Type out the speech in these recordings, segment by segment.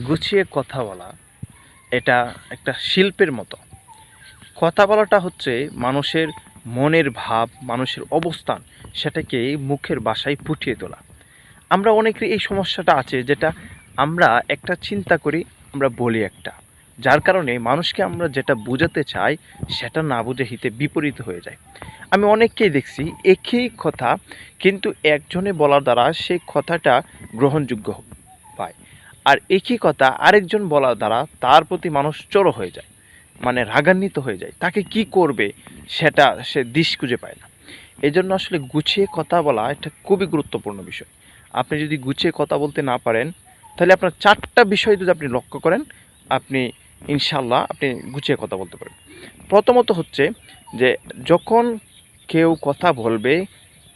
গুছিয়ে কথা বলা এটা একটা শিল্পের মতো। কথা বলাটা হচ্ছে মানুষের মনের ভাব, মানুষের অবস্থান সেটাকে মুখের ভাষায় ফুটিয়ে তোলা। আমরা অনেকের এই সমস্যাটা আছে যেটা আমরা একটা চিন্তা করি, আমরা বলি একটা। যার কারণে মানুষকে আমরা যেটা বোঝাতে চাই সেটা না বুঝে হিতে বিপরীত হয়ে যায়। আমি অনেককেই দেখছি একই কথা কিন্তু একজনে বলার দ্বারা সেই কথাটা গ্রহণযোগ্য পায়। আর একই কথা আরেকজন বলার দ্বারা তার প্রতি মানুষ চড়ো হয়ে যায়, মানে রাগান্বিত হয়ে যায়। তাকে কি করবে সেটা সে দিশ খুঁজে পায় না। এজন্য আসলে গুছিয়ে কথা বলা এটা খুবই গুরুত্বপূর্ণ বিষয়। আপনি যদি গুছিয়ে কথা বলতে না পারেন তাহলে আপনার ৪টা বিষয় যদি আপনি লক্ষ্য করেন, আপনি ইনশাআল্লাহ আপনি গুছিয়ে কথা বলতে পারেন। প্রথমত হচ্ছে যে যখন কেউ কথা বলবে,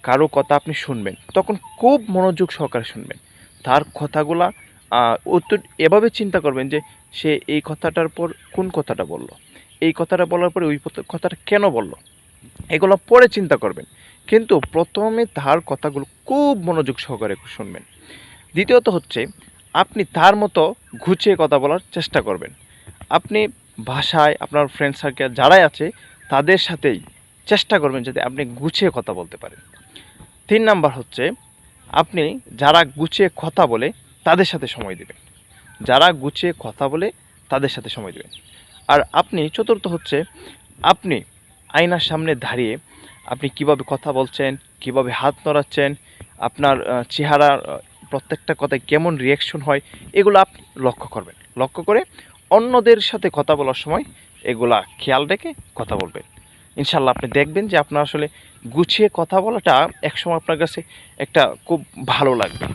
কারো কথা আপনি শুনবেন, তখন খুব মনোযোগ সহকারে শুনবেন। তার কথাগুলা উত্তর এভাবে চিন্তা করবেন যে সে এই কথাটার পর কোন কথাটা বলল, এই কথাটা বলার পরে ওই কথাটা কেন বলল, এগুলো পরে চিন্তা করবেন। কিন্তু প্রথমে তার কথাগুলো খুব মনোযোগ সহকারে শুনবেন। দ্বিতীয়ত হচ্ছে আপনি তার মতো গুছিয়ে কথা বলার চেষ্টা করবেন। আপনি ভাষায় আপনার ফ্রেন্ড সার্কেল যারাই আছে তাদের সাথেই চেষ্টা করবেন যাতে আপনি গুছিয়ে কথা বলতে পারেন। ৩ নাম্বার হচ্ছে আপনি যারা গুছিয়ে কথা বলে তাদের সাথে সময় দেবেন। যারা গুছিয়ে কথা বলে তাদের সাথে সময় দেবেন। আর আপনি চতুর্থ হচ্ছে আপনি আয়নার সামনে দাঁড়িয়ে আপনি কিভাবে কথা বলছেন, কিভাবে হাত নড়াচ্ছেন, আপনার চেহারার প্রত্যেকটা কথায় কেমন রিঅ্যাকশন হয়, এগুলো আপনি লক্ষ্য করবেন। লক্ষ্য করে অন্যদের সাথে কথা বলার সময় এগুলা খেয়াল রেখে কথা বলবেন। ইনশাআল্লাহ আপনি দেখবেন যে আপনার আসলে গুছিয়ে কথা বলাটা একসময় আপনার কাছে একটা খুব ভালো লাগবে।